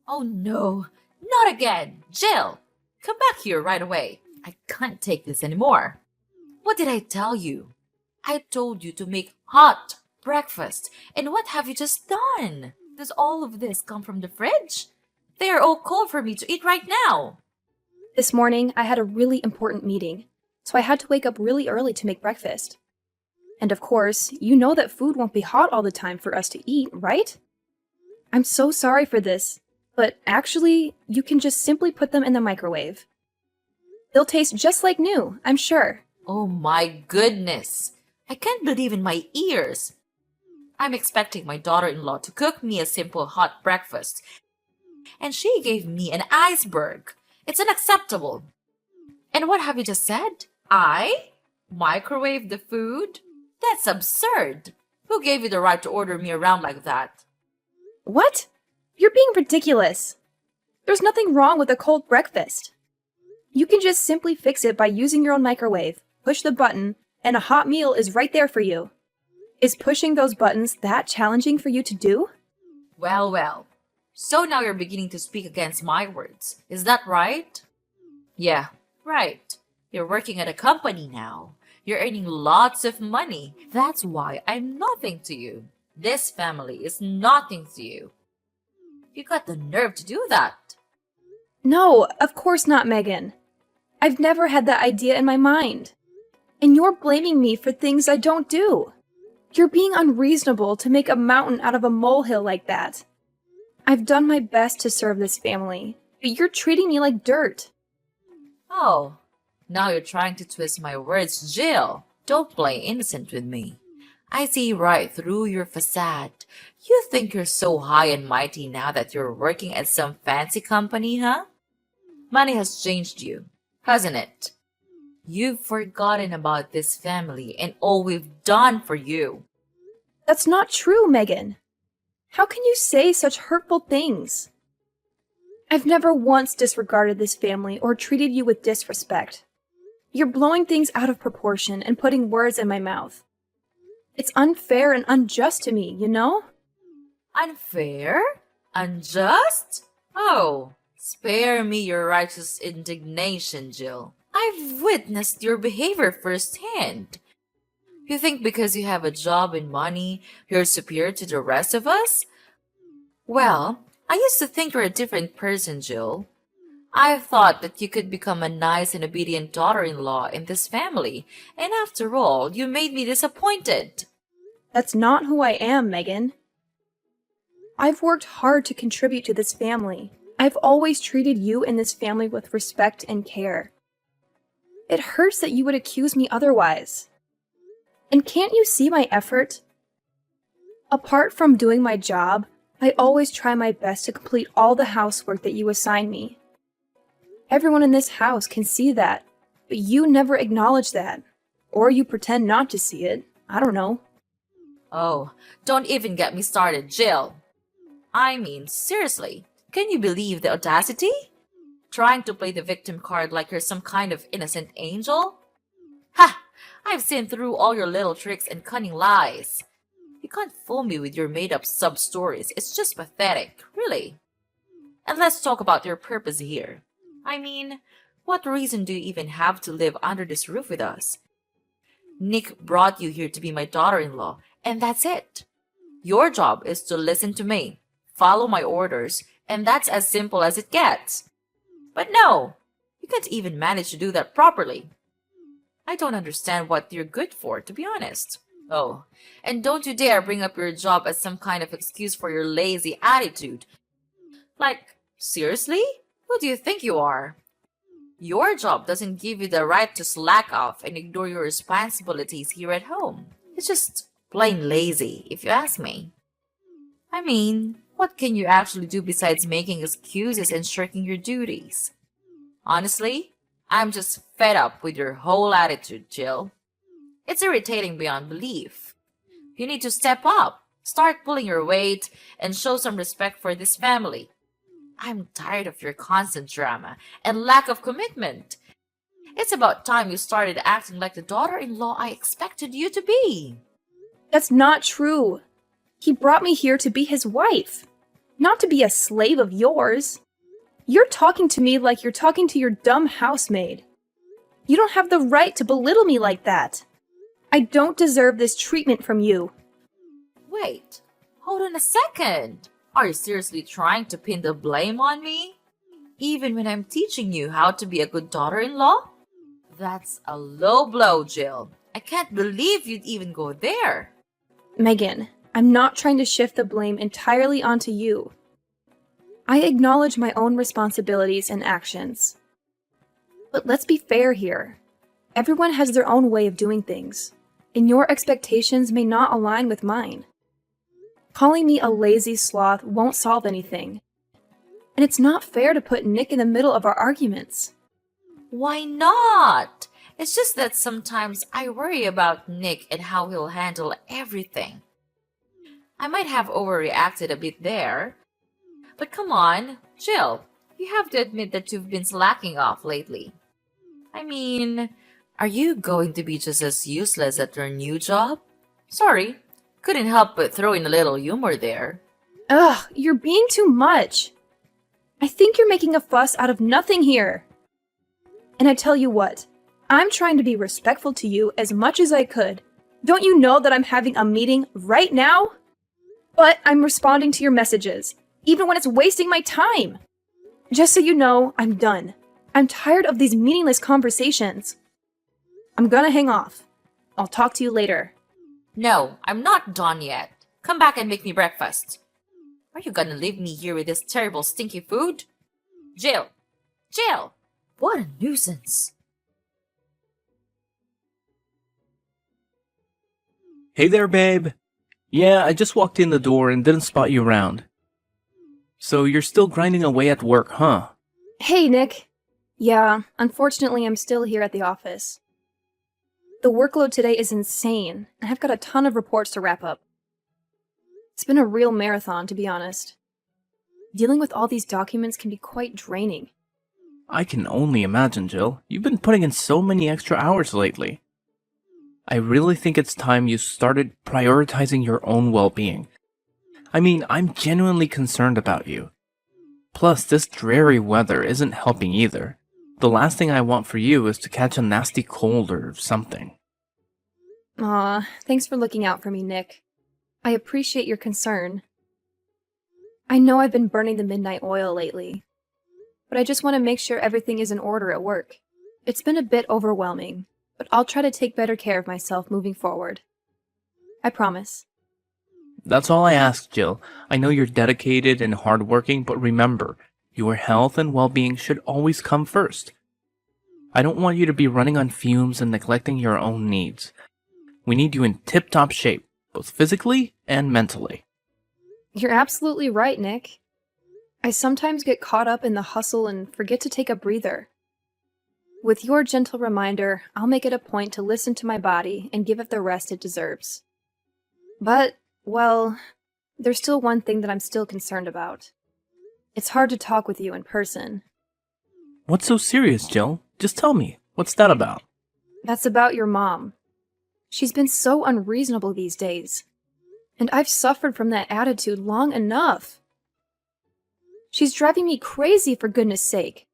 Oh no, not again! Jill! Come back here right away. I can't take this anymore. What did I tell you? I told you to make hot breakfast. And what have you just done? Does all of this come from the fridge? They are all cold for me to eat right now. This morning, I had a really important meeting, so I had to wake up really early to make breakfast. And of course, you know that food won't be hot all the time for us to eat, right? I'm so sorry for this, but actually, you can just simply put them in the microwave. They'll taste just like new, I'm sure. Oh my goodness! I can't believe in my ears. I'm expecting my daughter-in-law to cook me a simple hot breakfast, and she gave me an iceberg. It's unacceptable. And what have you just said? I microwave the food? That's absurd. Who gave you the right to order me around like that? What? You're being ridiculous. There's nothing wrong with a cold breakfast. You can just simply fix it by using your own microwave, push the button, and a hot meal is right there for you. Is pushing those buttons that challenging for you to do? Well, well. So now you're beginning to speak against my words. Is that right? Yeah, right. You're working at a company now. You're earning lots of money. That's why I'm nothing to you. This family is nothing to you. You got the nerve to do that. No, of course not, Megan. I've never had that idea in my mind. And you're blaming me for things I don't do. You're being unreasonable to make a mountain out of a molehill like that. I've done my best to serve this family, but you're treating me like dirt. Oh, now you're trying to twist my words, Jill. Don't play innocent with me. I see right through your facade. You think you're so high and mighty now that you're working at some fancy company, huh? Money has changed you, hasn't it? You've forgotten about this family and all we've done for you. That's not true, Megan. How can you say such hurtful things? I've never once disregarded this family or treated you with disrespect. You're blowing things out of proportion and putting words in my mouth. It's unfair and unjust to me, you know? Unfair? Unjust? Oh, spare me your righteous indignation, Jill. I've witnessed your behavior firsthand. You think because you have a job and money, you're superior to the rest of us? Well, I used to think you're a different person, Jill. I thought that you could become a nice and obedient daughter-in-law in this family, and after all, you made me disappointed. That's not who I am, Megan. I've worked hard to contribute to this family. I've always treated you and this family with respect and care. It hurts that you would accuse me otherwise. And can't you see my effort? Apart from doing my job, I always try my best to complete all the housework that you assign me. Everyone in this house can see that, but you never acknowledge that. Or you pretend not to see it. I don't know. Oh, don't even get me started, Jill. I mean, seriously, can you believe the audacity? Trying to play the victim card like you're some kind of innocent angel? Ha! I've seen through all your little tricks and cunning lies. You can't fool me with your made-up sub-stories. It's just pathetic, really. And let's talk about your purpose here. I mean, what reason do you even have to live under this roof with us? Nick brought you here to be my daughter-in-law, and that's it. Your job is to listen to me, follow my orders, and that's as simple as it gets. But no, you can't even manage to do that properly. I don't understand what you're good for, to be honest. Oh, and don't you dare bring up your job as some kind of excuse for your lazy attitude. Like, seriously? Who do you think you are? Your job doesn't give you the right to slack off and ignore your responsibilities here at home. It's just plain lazy, if you ask me. I mean, what can you actually do besides making excuses and shirking your duties? Honestly, I'm just fed up with your whole attitude, Jill. It's irritating beyond belief. You need to step up, start pulling your weight, and show some respect for this family. I'm tired of your constant drama and lack of commitment. It's about time you started acting like the daughter-in-law I expected you to be. That's not true. He brought me here to be his wife. not to be a slave of yours. You're talking to me like you're talking to your dumb housemaid. You don't have the right to belittle me like that. I don't deserve this treatment from you. Wait, hold on a second. Are you seriously trying to pin the blame on me? Even when I'm teaching you how to be a good daughter-in-law? That's a low blow, Jill. I can't believe you'd even go there. Megan, I'm not trying to shift the blame entirely onto you. I acknowledge my own responsibilities and actions. But let's be fair here. Everyone has their own way of doing things, and your expectations may not align with mine. Calling me a lazy sloth won't solve anything. And it's not fair to put Nick in the middle of our arguments. Why not? It's just that sometimes I worry about Nick and how he'll handle everything. I might have overreacted a bit there. But come on, Jill, you have to admit that you've been slacking off lately. I mean, are you going to be just as useless at your new job? Sorry, couldn't help but throw in a little humor there. Ugh, you're being too much. I think you're making a fuss out of nothing here. And I tell you what, I'm trying to be respectful to you as much as I could. Don't you know that I'm having a meeting right now? But I'm responding to your messages, even when it's wasting my time. Just so you know, I'm done. I'm tired of these meaningless conversations. I'm gonna hang off. I'll talk to you later. No, I'm not done yet. Come back and make me breakfast. Are you gonna leave me here with this terrible stinky food? Jill! Jill! What a nuisance. Hey there, babe. Yeah, I just walked in the door and didn't spot you around. So you're still grinding away at work, huh? Hey, Nick. Yeah, unfortunately, I'm still here at the office. The workload today is insane, and I've got a ton of reports to wrap up. It's been a real marathon, to be honest. Dealing with all these documents can be quite draining. I can only imagine, Jill. You've been putting in so many extra hours lately. I really think it's time you started prioritizing your own well-being. I mean, I'm genuinely concerned about you. Plus, this dreary weather isn't helping either. The last thing I want for you is to catch a nasty cold or something. Aw, thanks for looking out for me, Nick. I appreciate your concern. I know I've been burning the midnight oil lately, but I just want to make sure everything is in order at work. It's been a bit overwhelming, but I'll try to take better care of myself moving forward. I promise. That's all I ask, Jill. I know you're dedicated and hardworking, but remember, your health and well-being should always come first. I don't want you to be running on fumes and neglecting your own needs. We need you in tip-top shape, both physically and mentally. You're absolutely right, Nick. I sometimes get caught up in the hustle and forget to take a breather. With your gentle reminder, I'll make it a point to listen to my body and give it the rest it deserves. But, well, there's still one thing that I'm still concerned about. It's hard to talk with you in person. What's so serious, Jill? Just tell me. What's that about? That's about your mom. She's been so unreasonable these days. And I've suffered from that attitude long enough. She's driving me crazy, for goodness sake.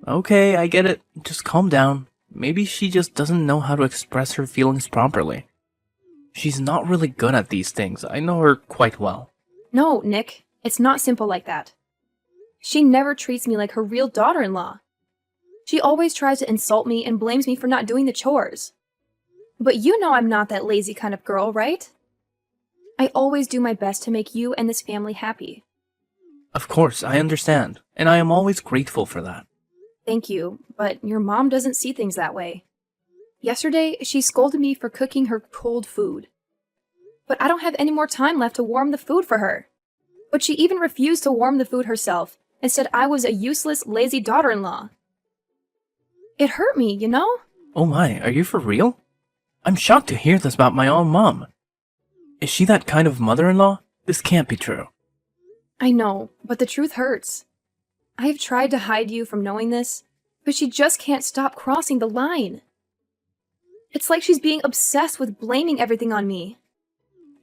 Okay, I get it. Just calm down. Maybe she just doesn't know how to express her feelings properly. She's not really good at these things. I know her quite well. No, Nick. It's not simple like that. She never treats me like her real daughter-in-law. She always tries to insult me and blames me for not doing the chores. But you know I'm not that lazy kind of girl, right? I always do my best to make you and this family happy. Of course, I understand, and I am always grateful for that. Thank you, but your mom doesn't see things that way. Yesterday, she scolded me for cooking her cold food. But I don't have any more time left to warm the food for her. But she even refused to warm the food herself and said I was a useless, lazy daughter-in-law. It hurt me, you know? Oh my, are you for real? I'm shocked to hear this about my own mom. Is she that kind of mother-in-law? This can't be true. I know, but the truth hurts. I have tried to hide you from knowing this, but she just can't stop crossing the line. It's like she's being obsessed with blaming everything on me.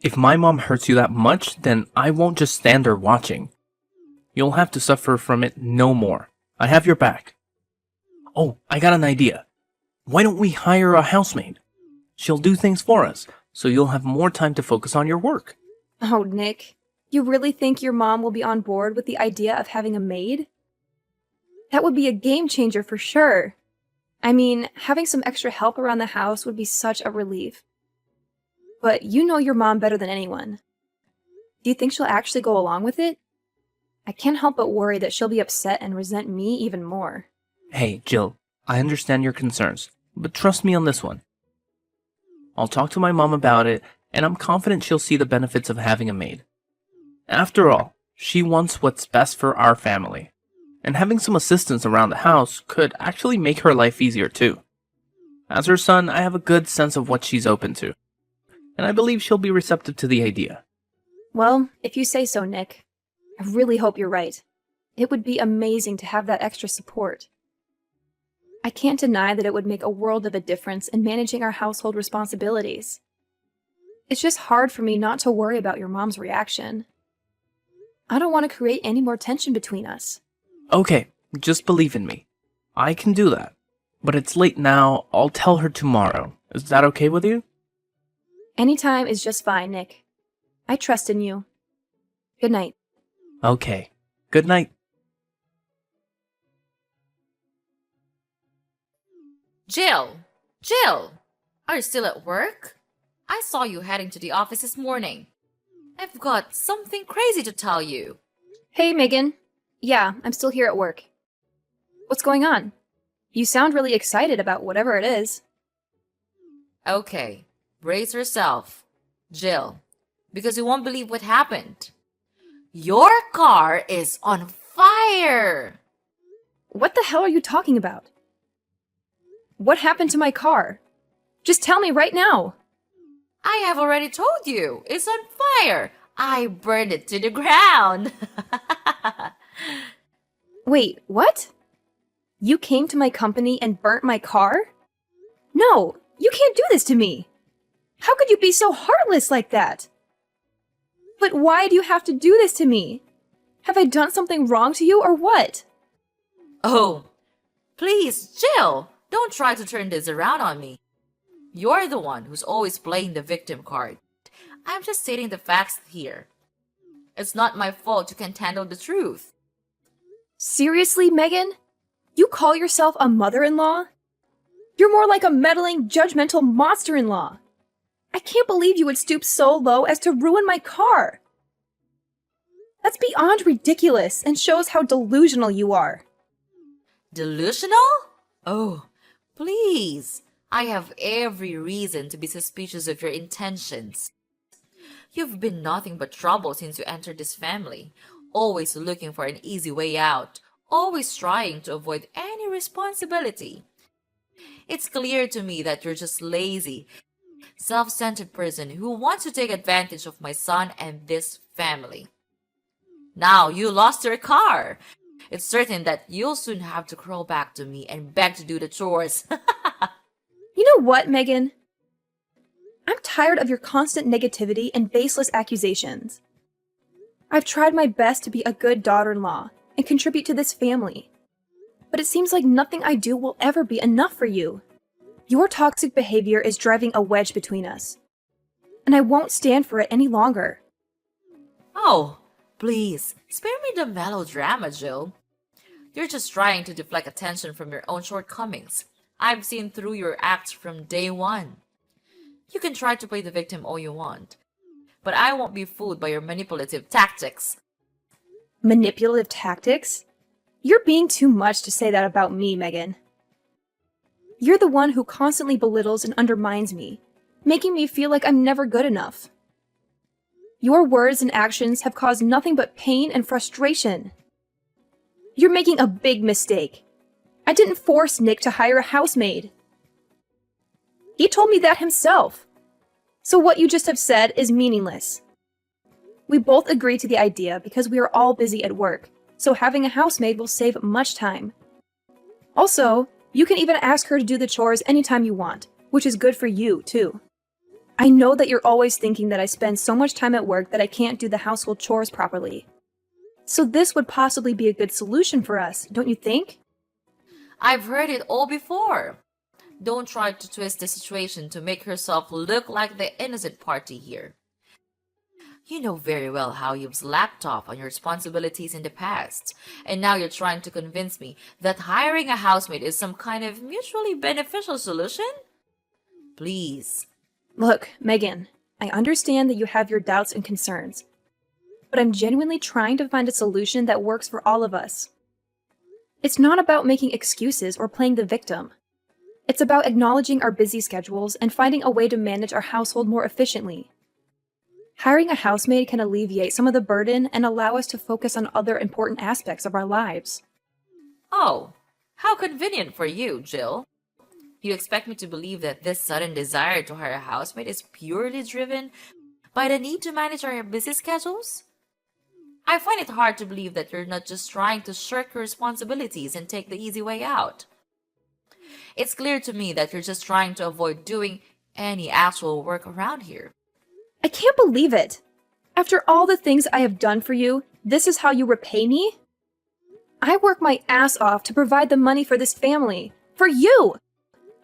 If my mom hurts you that much, then I won't just stand there watching. You'll have to suffer from it no more. I have your back. Oh, I got an idea. Why don't we hire a housemaid? She'll do things for us, so you'll have more time to focus on your work. Oh, Nick, you really think your mom will be on board with the idea of having a maid? That would be a game changer for sure. I mean, having some extra help around the house would be such a relief. But you know your mom better than anyone. Do you think she'll actually go along with it? I can't help but worry that she'll be upset and resent me even more. Hey, Jill, I understand your concerns, but trust me on this one. I'll talk to my mom about it, and I'm confident she'll see the benefits of having a maid. After all, she wants what's best for our family, and having some assistance around the house could actually make her life easier too. As her son, I have a good sense of what she's open to, and I believe she'll be receptive to the idea. Well, if you say so, Nick. I really hope you're right. It would be amazing to have that extra support. I can't deny that it would make a world of a difference in managing our household responsibilities. It's just hard for me not to worry about your mom's reaction. I don't want to create any more tension between us. Okay, just believe in me. I can do that. But it's late now. I'll tell her tomorrow. Is that okay with you? Anytime is just fine, Nick. I trust in you. Good night. Okay. Good night. Jill! Jill! Are you still at work? I saw you heading to the office this morning. I've got something crazy to tell you. Hey, Megan. Yeah, I'm still here at work. What's going on? You sound really excited about whatever it is. Okay, brace yourself, Jill, because you won't believe what happened. Your car is on fire! What the hell are you talking about? What happened to my car? Just tell me right now. I have already told you, it's on fire. I burned it to the ground. Wait, what? You came to my company and burnt my car? No, you can't do this to me. How could you be so heartless like that? But why do you have to do this to me? Have I done something wrong to you or what? Oh, please, Jill, don't try to turn this around on me. You're the one who's always playing the victim card. I'm just stating the facts here. It's not my fault you can't handle the truth. Seriously, Megan? You call yourself a mother-in-law? You're more like a meddling, judgmental monster-in-law. I can't believe you would stoop so low as to ruin my car. That's beyond ridiculous and shows how delusional you are. Delusional? Oh, please. I have every reason to be suspicious of your intentions. You've been nothing but trouble since you entered this family, always looking for an easy way out, always trying to avoid any responsibility. It's clear to me that you're just lazy, self-centered person who wants to take advantage of my son and this family. Now you lost your car. It's certain that you'll soon have to crawl back to me and beg to do the chores. You know what, Megan? I'm tired of your constant negativity and baseless accusations. I've tried my best to be a good daughter-in-law and contribute to this family. But it seems like nothing I do will ever be enough for you. Your toxic behavior is driving a wedge between us. And I won't stand for it any longer. Oh, please, spare me the melodrama, Jill. You're just trying to deflect attention from your own shortcomings. I've seen through your acts from day one. You can try to play the victim all you want, but I won't be fooled by your manipulative tactics. Manipulative tactics? You're being too much to say that about me, Megan. You're the one who constantly belittles and undermines me, making me feel like I'm never good enough. Your words and actions have caused nothing but pain and frustration. You're making a big mistake. I didn't force Nick to hire a housemaid. He told me that himself. So what you just have said is meaningless. We both agree to the idea because we are all busy at work, so having a housemaid will save much time. Also, you can even ask her to do the chores anytime you want, which is good for you, too. I know that you're always thinking that I spend so much time at work that I can't do the household chores properly. So this would possibly be a good solution for us, don't you think? I've heard it all before. Don't try to twist the situation to make yourself look like the innocent party here. You know very well how you've slacked off on your responsibilities in the past, and now you're trying to convince me that hiring a housemate is some kind of mutually beneficial solution? Please. Look, Megan, I understand that you have your doubts and concerns, but I'm genuinely trying to find a solution that works for all of us. It's not about making excuses or playing the victim. It's about acknowledging our busy schedules and finding a way to manage our household more efficiently. Hiring a housemaid can alleviate some of the burden and allow us to focus on other important aspects of our lives. Oh, how convenient for you, Jill. You expect me to believe that this sudden desire to hire a housemaid is purely driven by the need to manage our busy schedules? I find it hard to believe that you're not just trying to shirk your responsibilities and take the easy way out. It's clear to me that you're just trying to avoid doing any actual work around here. I can't believe it! After all the things I have done for you, this is how you repay me? I work my ass off to provide the money for this family. For you!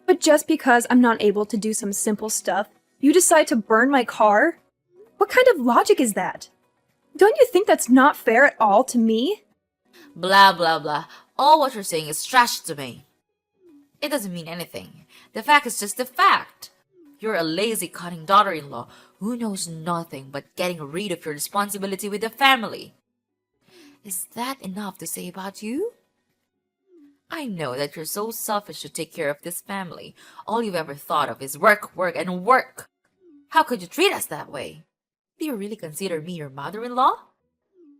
But just because I'm not able to do some simple stuff, you decide to burn my car? What kind of logic is that? Don't you think that's not fair at all to me? Blah, blah, blah. All what you're saying is trash to me. It doesn't mean anything. The fact is just the fact. You're a lazy, cunning daughter-in-law who knows nothing but getting rid of your responsibility with the family. Is that enough to say about you? I know that you're so selfish to take care of this family. All you've ever thought of is work, work, and work. How could you treat us that way? Do you really consider me your mother-in-law?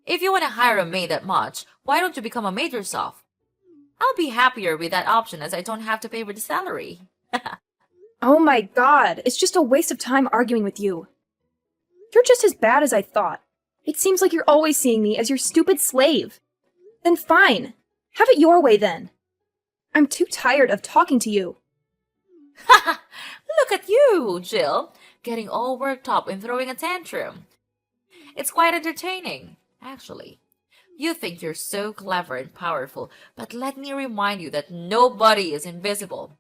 If you want to hire a maid that much, why don't you become a maid yourself? I'll be happier with that option as I don't have to pay for the salary. Oh my god, it's just a waste of time arguing with you. You're just as bad as I thought. It seems like you're always seeing me as your stupid slave. Then fine. Have it your way then. I'm too tired of talking to you. Look at you, Jill, getting all worked up and throwing a tantrum. It's quite entertaining, actually. You think you're so clever and powerful, but let me remind you that nobody is invisible.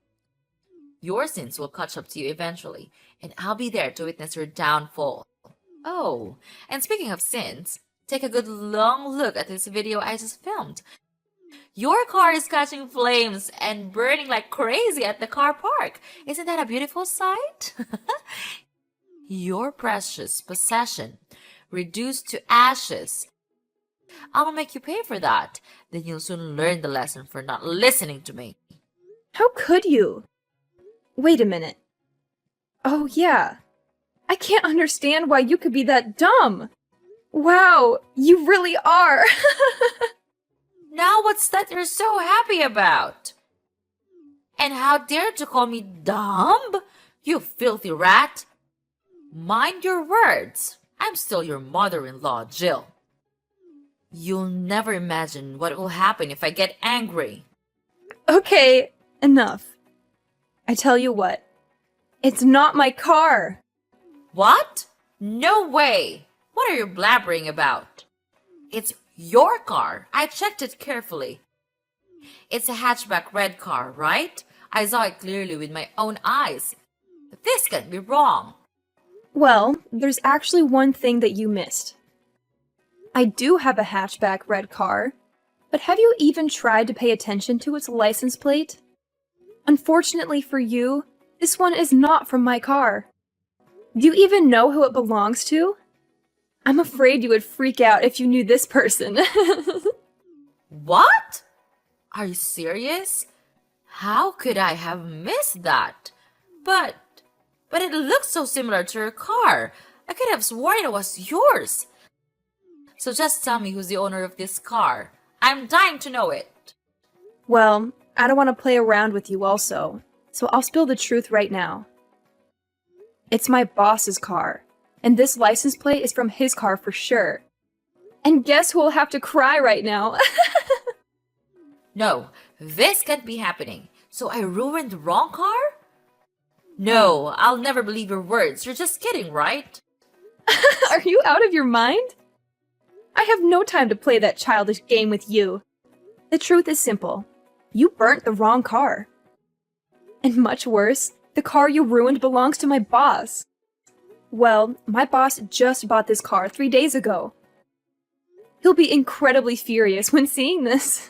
Your sins will catch up to you eventually, and I'll be there to witness your downfall. Oh, and speaking of sins, take a good long look at this video I just filmed. Your car is catching flames and burning like crazy at the car park. Isn't that a beautiful sight? Your precious possession reduced to ashes. I'll make you pay for that. Then you'll soon learn the lesson for not listening to me. How could you? Wait a minute. Oh yeah. I can't understand why you could be that dumb. Wow, you really are. Now what's that you're so happy about? And how dare to call me dumb? You filthy rat. Mind your words. I'm still your mother-in-law, Jill. You'll never imagine what will happen if I get angry. Okay, enough. I tell you what. It's not my car. What? No way. What are you blabbering about? It's your car. I checked it carefully. It's a hatchback red car, right? I saw it clearly with my own eyes. This can't be wrong. Well, there's actually one thing that you missed. I do have a hatchback red car, but have you even tried to pay attention to its license plate? Unfortunately for you, this one is not from my car. Do you even know who it belongs to? I'm afraid you would freak out if you knew this person. What? Are you serious? How could I have missed that? But it looks so similar to your car. I could have sworn it was yours. So just tell me who's the owner of this car. I'm dying to know it. Well, I don't want to play around with you also, so I'll spill the truth right now. It's my boss's car, and this license plate is from his car for sure. And guess who will have to cry right now? No, this can't be happening. So I ruined the wrong car? No, I'll never believe your words. You're just kidding, right? Are you out of your mind? I have no time to play that childish game with you. The truth is simple. You burnt the wrong car. And much worse, the car you ruined belongs to my boss. Well, my boss just bought this car 3 days ago. He'll be incredibly furious when seeing this.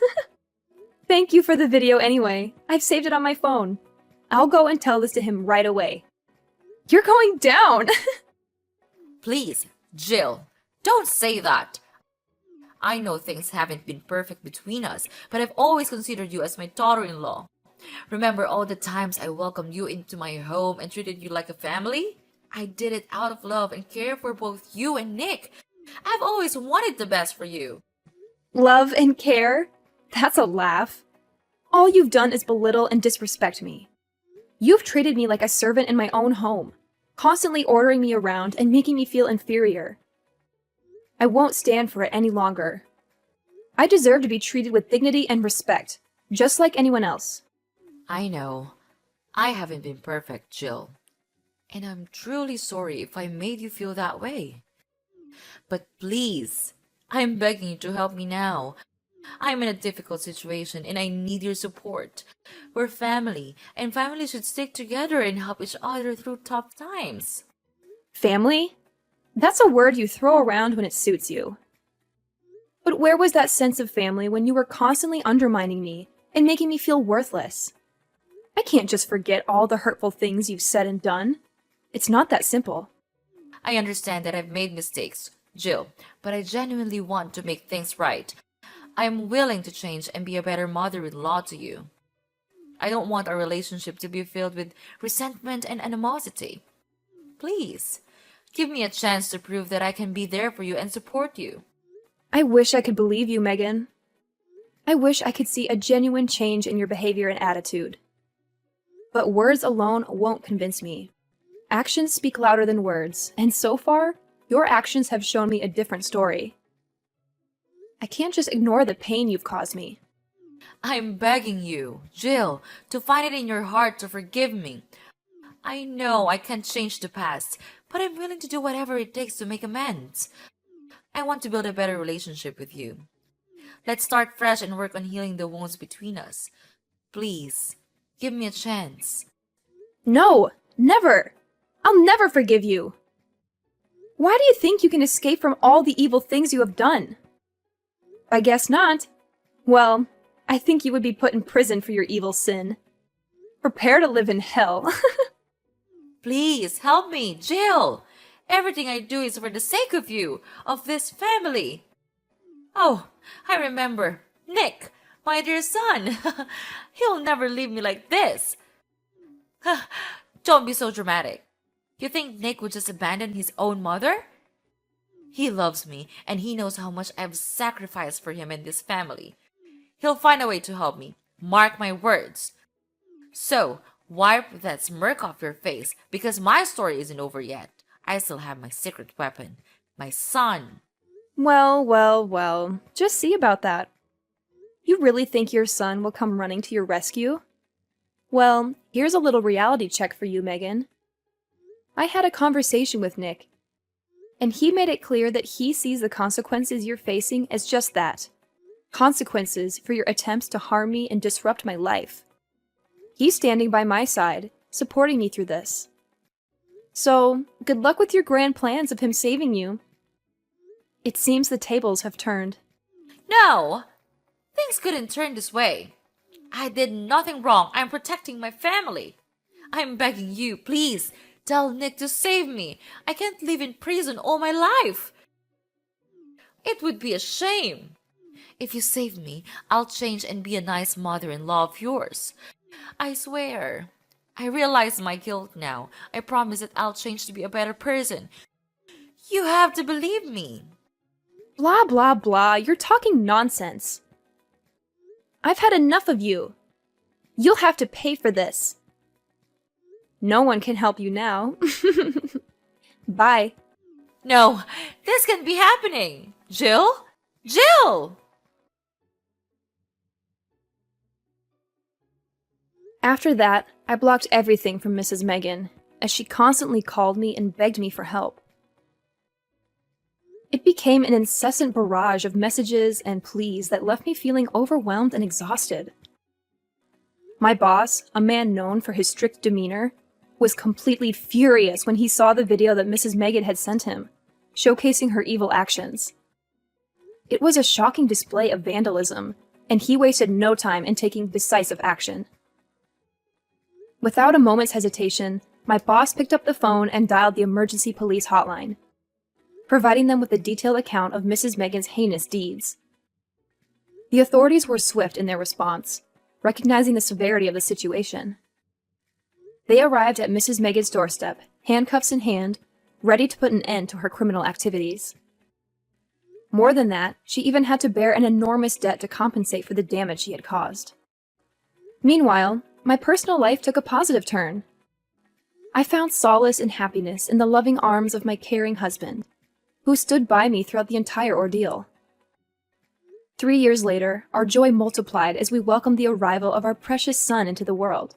Thank you for the video anyway. I've saved it on my phone. I'll go and tell this to him right away. You're going down! Please, Jill, don't say that. I know things haven't been perfect between us, but I've always considered you as my daughter-in-law. Remember all the times I welcomed you into my home and treated you like a family? I did it out of love and care for both you and Nick. I've always wanted the best for you. Love and care? That's a laugh. All you've done is belittle and disrespect me. You've treated me like a servant in my own home, constantly ordering me around and making me feel inferior. I won't stand for it any longer. I deserve to be treated with dignity and respect, just like anyone else. I know. I haven't been perfect, Jill. And I'm truly sorry if I made you feel that way. But please, I'm begging you to help me now. I'm in a difficult situation and I need your support. We're family, and family should stick together and help each other through tough times. Family? That's a word you throw around when it suits you. But where was that sense of family when you were constantly undermining me and making me feel worthless? I can't just forget all the hurtful things you've said and done. It's not that simple. I understand that I've made mistakes, Jill, but I genuinely want to make things right. I'm willing to change and be a better mother-in-law to you. I don't want our relationship to be filled with resentment and animosity. Please, give me a chance to prove that I can be there for you and support you. I wish I could believe you, Megan. I wish I could see a genuine change in your behavior and attitude. But words alone won't convince me. Actions speak louder than words, and so far, your actions have shown me a different story. I can't just ignore the pain you've caused me. I'm begging you, Jill, to find it in your heart to forgive me. I know I can't change the past, but I'm willing to do whatever it takes to make amends. I want to build a better relationship with you. Let's start fresh and work on healing the wounds between us. Please, give me a chance. No, never! I'll never forgive you! Why do you think you can escape from all the evil things you have done? I guess not. Well, I think you would be put in prison for your evil sin. Prepare to live in hell. Please, help me, Jill! Everything I do is for the sake of you, of this family. Oh, I remember. Nick, my dear son. He'll never leave me like this. Don't be so dramatic. You think Nick would just abandon his own mother? He loves me, and he knows how much I've sacrificed for him and this family. He'll find a way to help me. Mark my words. So, wipe that smirk off your face, because my story isn't over yet. I still have my secret weapon, my son. Well. Just see about that. You really think your son will come running to your rescue? Well, here's a little reality check for you, Megan. I had a conversation with Nick, and he made it clear that he sees the consequences you're facing as just that. Consequences for your attempts to harm me and disrupt my life. He's standing by my side, supporting me through this. So, good luck with your grand plans of him saving you. It seems the tables have turned. No! Things couldn't turn this way. I did nothing wrong. I'm protecting my family. I'm begging you, please, tell Nick to save me. I can't live in prison all my life. It would be a shame. If you save me, I'll change and be a nice mother-in-law of yours. I swear. I realize my guilt now. I promise that I'll change to be a better person. You have to believe me. Blah, blah, blah. You're talking nonsense. I've had enough of you. You'll have to pay for this. No one can help you now. Bye. No, this can't be happening. Jill? Jill! After that, I blocked everything from Mrs. Megan, as she constantly called me and begged me for help. It became an incessant barrage of messages and pleas that left me feeling overwhelmed and exhausted. My boss, a man known for his strict demeanor, was completely furious when he saw the video that Mrs. Megan had sent him, showcasing her evil actions. It was a shocking display of vandalism, and he wasted no time in taking decisive action. Without a moment's hesitation, my boss picked up the phone and dialed the emergency police hotline, providing them with a detailed account of Mrs. Megan's heinous deeds. The authorities were swift in their response, recognizing the severity of the situation. They arrived at Mrs. Megan's doorstep, handcuffs in hand, ready to put an end to her criminal activities. More than that, she even had to bear an enormous debt to compensate for the damage she had caused. Meanwhile, my personal life took a positive turn. I found solace and happiness in the loving arms of my caring husband, who stood by me throughout the entire ordeal. 3 years later, our joy multiplied as we welcomed the arrival of our precious son into the world.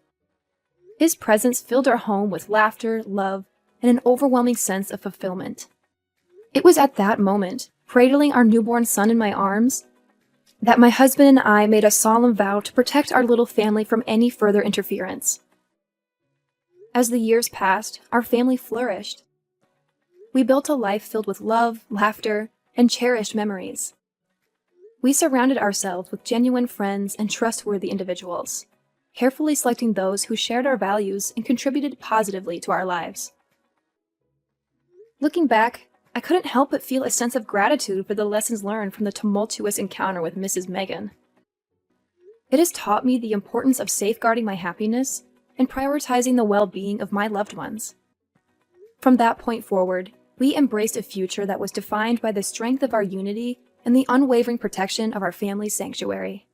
His presence filled our home with laughter, love, and an overwhelming sense of fulfillment. It was at that moment, cradling our newborn son in my arms, that my husband and I made a solemn vow to protect our little family from any further interference. As the years passed, our family flourished. We built a life filled with love, laughter, and cherished memories. We surrounded ourselves with genuine friends and trustworthy individuals, carefully selecting those who shared our values and contributed positively to our lives. Looking back, I couldn't help but feel a sense of gratitude for the lessons learned from the tumultuous encounter with Mrs. Megan. It has taught me the importance of safeguarding my happiness and prioritizing the well-being of my loved ones. From that point forward, we embraced a future that was defined by the strength of our unity and the unwavering protection of our family's sanctuary.